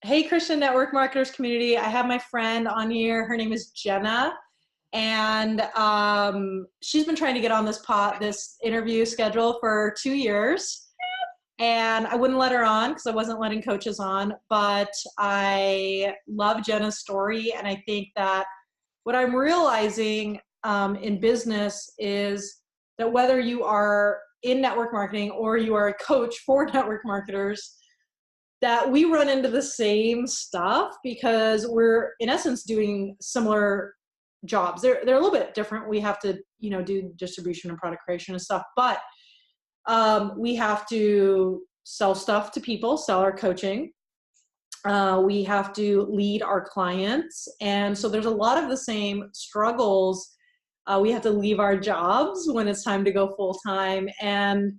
Hey, Christian Network Marketers community. I have my friend on here. Her name is Jenna, and she's been trying to get on this interview schedule for 2 years. And I wouldn't let her on because I wasn't letting coaches on. But I love Jenna's story, and I think that what I'm realizing in business is that whether you are in network marketing or you are a coach for network marketers, that we run into the same stuff because we're in essence doing similar jobs. They're a little bit different. We have to, do distribution and product creation and stuff, but we have to sell stuff to people, sell our coaching. We have to lead our clients. And so there's a lot of the same struggles. We have to leave our jobs when it's time to go full time. And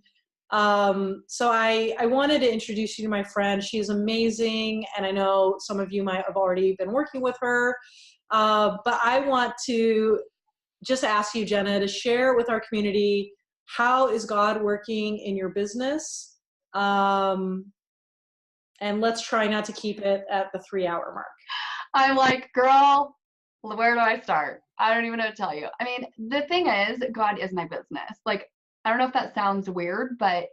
so I wanted to introduce you to my friend. She's amazing, and I know some of you might have already been working with her, but I want to just ask you, Jenna, to share with our community, how is God working in your business? And let's try not to keep it at the 3-hour mark. I'm like, girl, where do I start? I don't even know what to tell you. I mean, the thing is, God is my business. Like, I don't know if that sounds weird, but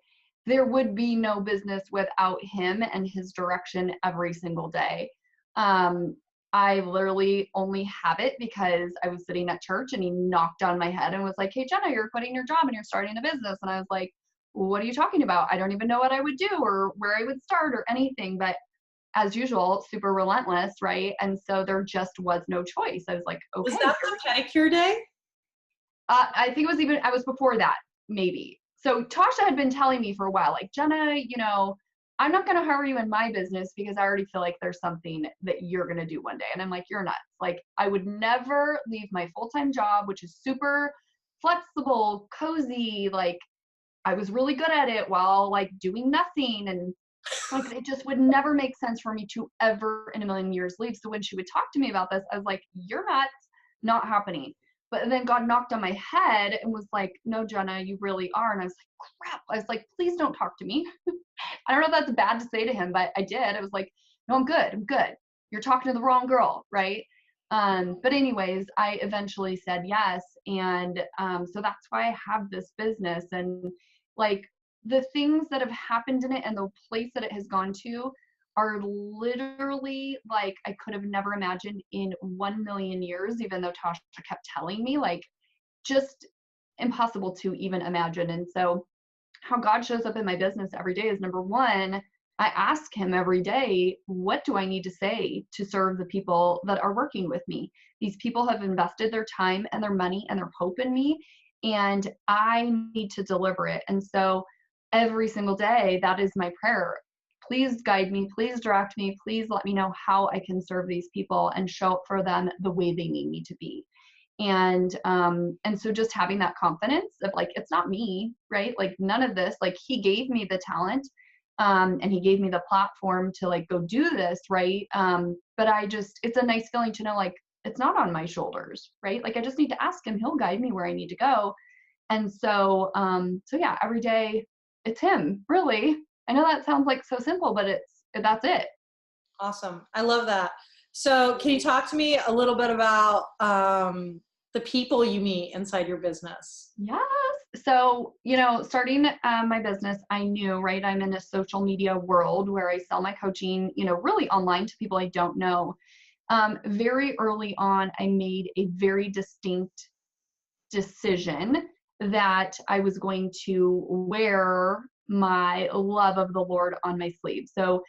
there would be no business without him and his direction every single day. I literally only have it because I was sitting at church and he knocked on my head and was like, hey, Jenna, you're quitting your job and you're starting a business. And I was like, what are you talking about? I don't even know what I would do or where I would start or anything. But as usual, super relentless, right? And so there just was no choice. I was like, okay. Was that the pedicure day? I think I was before that, maybe. So Tasha had been telling me for a while, like, Jenna, I'm not going to hire you in my business because I already feel like there's something that you're going to do one day. And I'm like, you're nuts. Like, I would never leave my full-time job, which is super flexible, cozy. Like, I was really good at it while like doing nothing. And like, it just would never make sense for me to ever in a million years leave. So when she would talk to me about this, I was like, you're nuts, not happening. But then God knocked on my head and was like, no, Jenna, you really are. And I was like, crap. I was like, please don't talk to me. I don't know if that's bad to say to him, but I did. I was like, no, I'm good. I'm good. You're talking to the wrong girl, right? But anyways, I eventually said yes. And so that's why I have this business. And like the things that have happened in it and the place that it has gone to are literally like I could have never imagined in 1 million years, even though Tasha kept telling me, like, just impossible to even imagine. And so how God shows up in my business every day is, number one, I ask him every day, what do I need to say to serve the people that are working with me? These people have invested their time and their money and their hope in me, and I need to deliver it. And so every single day, that is my prayer. Please guide me, please direct me, please let me know how I can serve these people and show up for them the way they need me to be. And so just having that confidence of like, it's not me, right? Like none of this, like he gave me the talent, and he gave me the platform to like go do this, right? But it's a nice feeling to know like it's not on my shoulders, right? Like I just need to ask him, he'll guide me where I need to go. And so yeah, every day it's him, really. I know that sounds like so simple, but that's it. Awesome. I love that. So can you talk to me a little bit about the people you meet inside your business? Yes. So, starting my business, I knew, right, I'm in a social media world where I sell my coaching, really online to people I don't know. Very early on, I made a very distinct decision that I was going to wear my love of the Lord on my sleeve. So,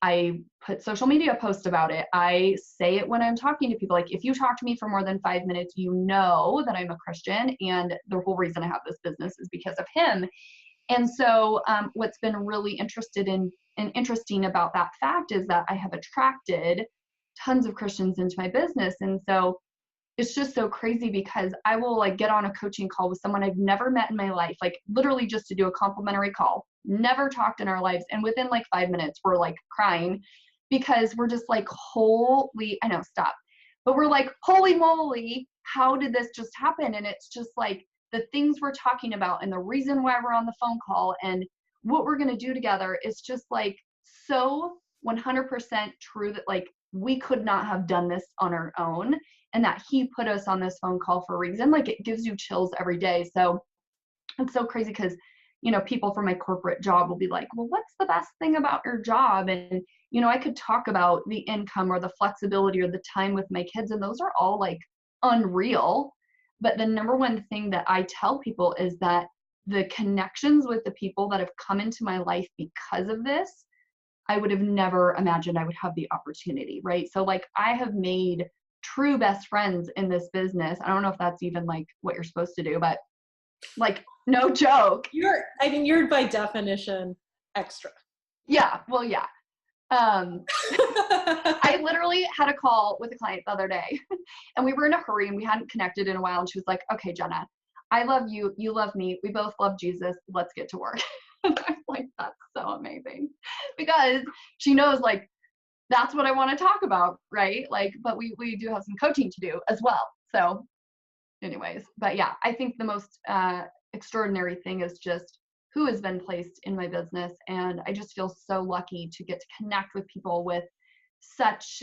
I put social media posts about it. I say it when I'm talking to people. Like, if you talk to me for more than 5 minutes, you know that I'm a Christian. And the whole reason I have this business is because of him. And so what's been really interesting about that fact is that I have attracted tons of Christians into my business. And so it's just so crazy because I will like get on a coaching call with someone I've never met in my life, like literally just to do a complimentary call, never talked in our lives. And within like 5 minutes, we're like crying because we're just like, I know, stop. But we're like, holy moly, how did this just happen? And it's just like the things we're talking about and the reason why we're on the phone call and what we're going to do together is just like so 100% true that like we could not have done this on our own, and that he put us on this phone call for a reason. Like it gives you chills every day. So it's so crazy because, you know, people from my corporate job will be like, well, what's the best thing about your job? And, you know, I could talk about the income or the flexibility or the time with my kids, and those are all like unreal. But the number one thing that I tell people is that the connections with the people that have come into my life because of this, I would have never imagined I would have the opportunity, right? So like I have made true best friends in this business. I don't know if that's even like what you're supposed to do, but like no joke. You're by definition extra. Yeah, well, yeah. I literally had a call with a client the other day and we were in a hurry and we hadn't connected in a while. And she was like, okay, Jenna, I love you. You love me. We both love Jesus. Let's get to work. And I was like, that's so amazing because she knows like, that's what I want to talk about. Right. Like, but we do have some coaching to do as well. So anyways, but yeah, I think the most extraordinary thing is just who has been placed in my business. And I just feel so lucky to get to connect with people with such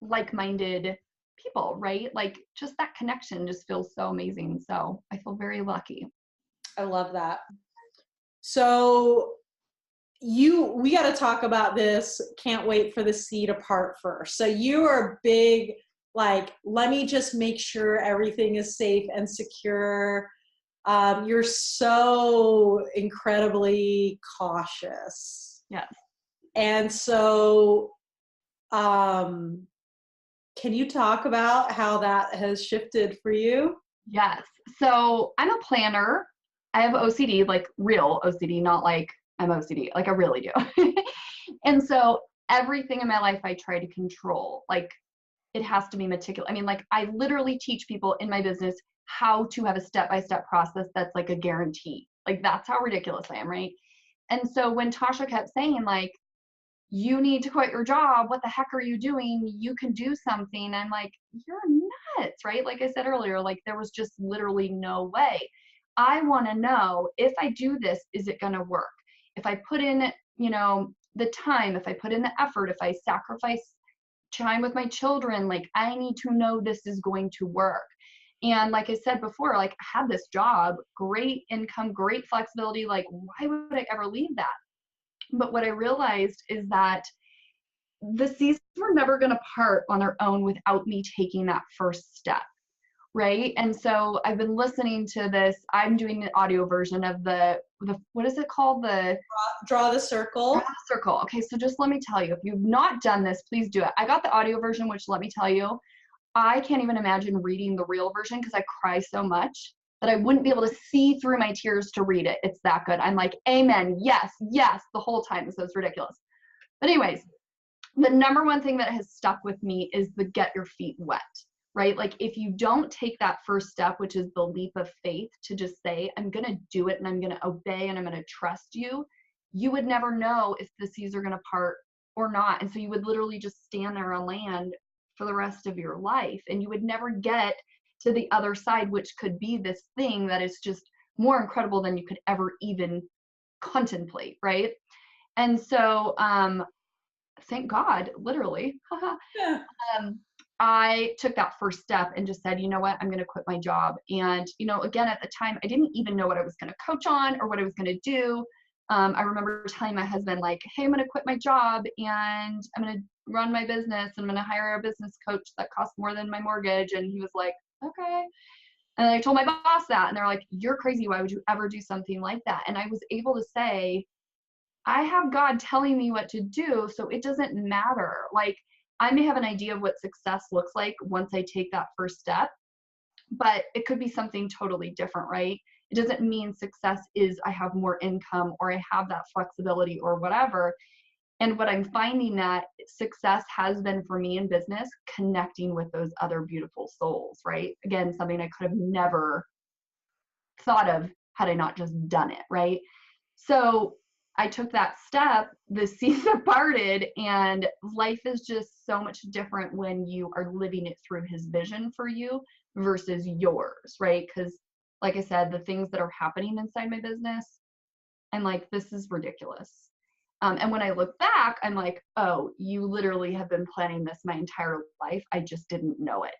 like-minded people, right? Like just that connection just feels so amazing. So I feel very lucky. I love that. So we got to talk about this. Can't wait for the seed apart first. So you are big, like, let me just make sure everything is safe and secure. You're so incredibly cautious. Yes. And so, can you talk about how that has shifted for you? Yes. So I'm a planner. I have OCD, like real OCD, not like I'm OCD, like I really do. And so everything in my life I try to control. Like it has to be meticulous. I mean, like I literally teach people in my business how to have a step-by-step process that's like a guarantee. Like that's how ridiculous I am, right? And so when Tasha kept saying like, you need to quit your job, what the heck are you doing? You can do something. I'm like, you're nuts, right? Like I said earlier, like there was just literally no way. I want to know if I do this, is it going to work? If I put in, you know, the time, if I put in the effort, if I sacrifice time with my children, like I need to know this is going to work. And like I said before, like I had this job, great income, great flexibility. Like, why would I ever leave that? But what I realized is that the seas were never going to part on their own without me taking that first step. Right. And so I've been listening to this. I'm doing the audio version of the what is it called? The Draw the circle. Draw the circle. Okay. So just let me tell you, if you've not done this, please do it. I got the audio version, which let me tell you, I can't even imagine reading the real version because I cry so much that I wouldn't be able to see through my tears to read it. It's that good. I'm like, amen. Yes, yes, the whole time. So it's ridiculous. But anyways, the number one thing that has stuck with me is the get your feet wet, right? Like if you don't take that first step, which is the leap of faith to just say, I'm going to do it and I'm going to obey and I'm going to trust you, you would never know if the seas are going to part or not. And so you would literally just stand there on land for the rest of your life. And you would never get to the other side, which could be this thing that is just more incredible than you could ever even contemplate, right? And so thank God, literally, Yeah. I took that first step and just said, you know what, I'm going to quit my job. And, you know, again, at the time, I didn't even know what I was going to coach on or what I was going to do. I remember telling my husband, like, hey, I'm going to quit my job and I'm going to run my business. I'm going to hire a business coach that costs more than my mortgage. And he was like, okay. And I told my boss that, and they're like, you're crazy. Why would you ever do something like that? And I was able to say, I have God telling me what to do, so it doesn't matter. Like, I may have an idea of what success looks like once I take that first step, but it could be something totally different, right? It doesn't mean success is I have more income or I have that flexibility or whatever. And what I'm finding that success has been for me in business, connecting with those other beautiful souls, right? Again, something I could have never thought of had I not just done it, right? So I took that step, the seas are parted, and life is just so much different when you are living it through his vision for you versus yours, right? Because like I said, the things that are happening inside my business, I'm like, this is ridiculous. And when I look back, I'm like, oh, you literally have been planning this my entire life. I just didn't know it.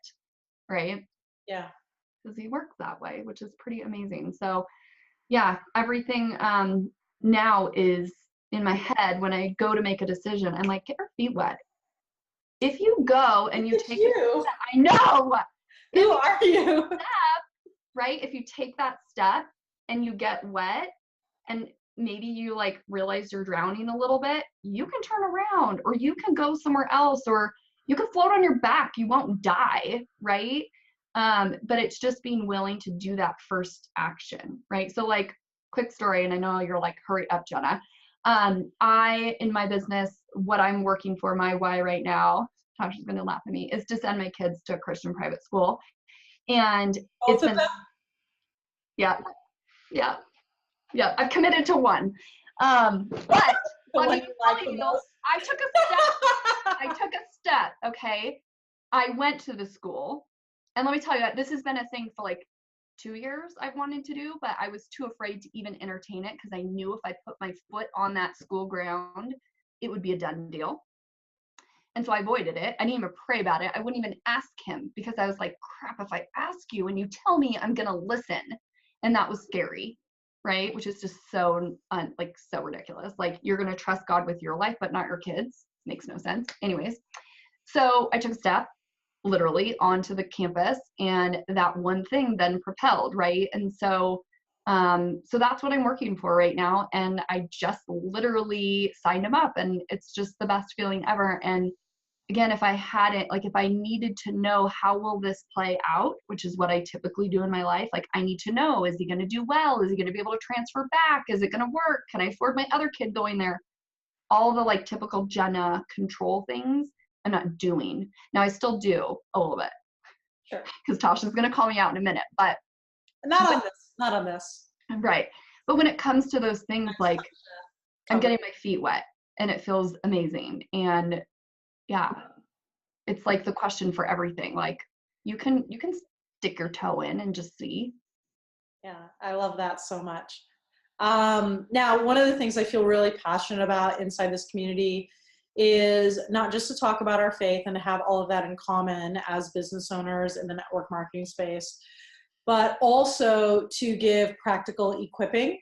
Right? Yeah. Because he works that way, which is pretty amazing. So yeah, everything now is in my head. When I go to make a decision, I'm like, get your feet wet. If you go and you Look at take you. I know. Who are you? Right? If you take that step and you get wet and maybe you like realize you're drowning a little bit, you can turn around or you can go somewhere else or you can float on your back. You won't die, right? But it's just being willing to do that first action, right? So like quick story, and I know you're like, hurry up, Jenna. In my business, what I'm working for, my why right now, Tasha's gonna laugh at me, is to send my kids to a Christian private school. And Both it's of been, them? yeah, yeah, yeah, I've committed to one. But The let one me you tell like the you, most? I took a step. I took a step, okay? I went to the school. And let me tell you, this has been a thing for like 2 years I've wanted to do, but I was too afraid to even entertain it because I knew if I put my foot on that school ground, it would be a done deal. And so I avoided it. I didn't even pray about it. I wouldn't even ask him because I was like, crap, if I ask you and you tell me, I'm going to listen. And that was scary, right? Which is just so, so ridiculous. Like, you're going to trust God with your life, but not your kids. Makes no sense. Anyways, so I took a step literally onto the campus, and that one thing then propelled, right? And so that's what I'm working for right now. And I just literally signed him up, and it's just the best feeling ever. And again, if I needed to know how will this play out, which is what I typically do in my life, like I need to know, is he going to do well? Is he going to be able to transfer back? Is it going to work? Can I afford my other kid going there? All the like typical Jenna control things I'm not doing. Now I still do a little bit. Sure. Because Tasha's going to call me out in a minute, but not on this. Right. But when it comes to those things, like I'm getting my feet wet and it feels amazing. And yeah, it's like the question for everything. Like you can stick your toe in and just see. Yeah, I love that so much. Now, one of the things I feel really passionate about inside this community is not just to talk about our faith and to have all of that in common as business owners in the network marketing space, but also to give practical equipping.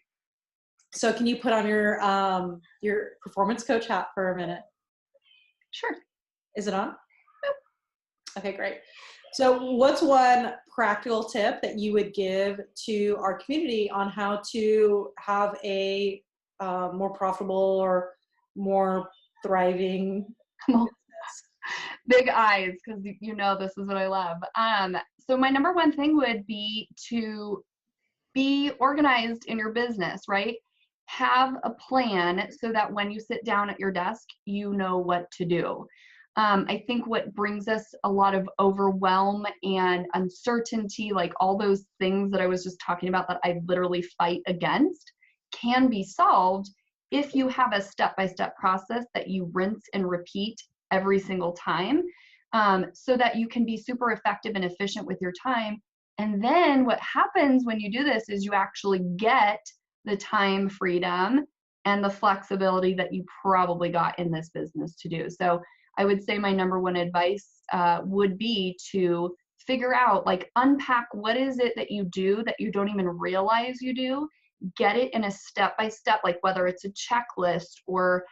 So can you put on your performance coach hat for a minute? Sure. Is it on? Okay, great. So what's one practical tip that you would give to our community on how to have a more profitable or more thriving business? Big eyes, because you know this is what I love. So my number one thing would be to be organized in your business, right? Have a plan so that when you sit down at your desk, you know what to do. I think what brings us a lot of overwhelm and uncertainty, like all those things that I was just talking about that I literally fight against, can be solved if you have a step-by-step process that you rinse and repeat every single time, so that you can be super effective and efficient with your time. And then what happens when you do this is you actually get the time freedom and the flexibility that you probably got in this business to do. So I would say my number one advice would be to figure out, like, unpack what is it that you do that you don't even realize you do. Get it in a step-by-step, like whether it's a checklist or,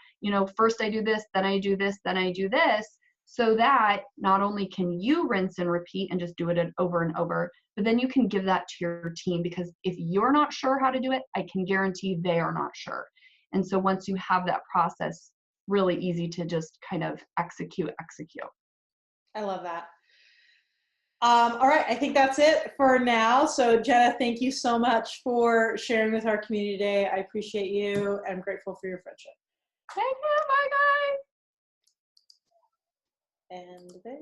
first I do this, then I do this, then I do this, so that not only can you rinse and repeat and just do it over and over, but then you can give that to your team, because if you're not sure how to do it, I can guarantee they are not sure. And so once you have that process, really easy to just kind of execute. I love that. All right, I think that's it for now. So Jenna, thank you so much for sharing with our community today. I appreciate you. I'm grateful for your friendship. Thank you. Bye, guys. And there.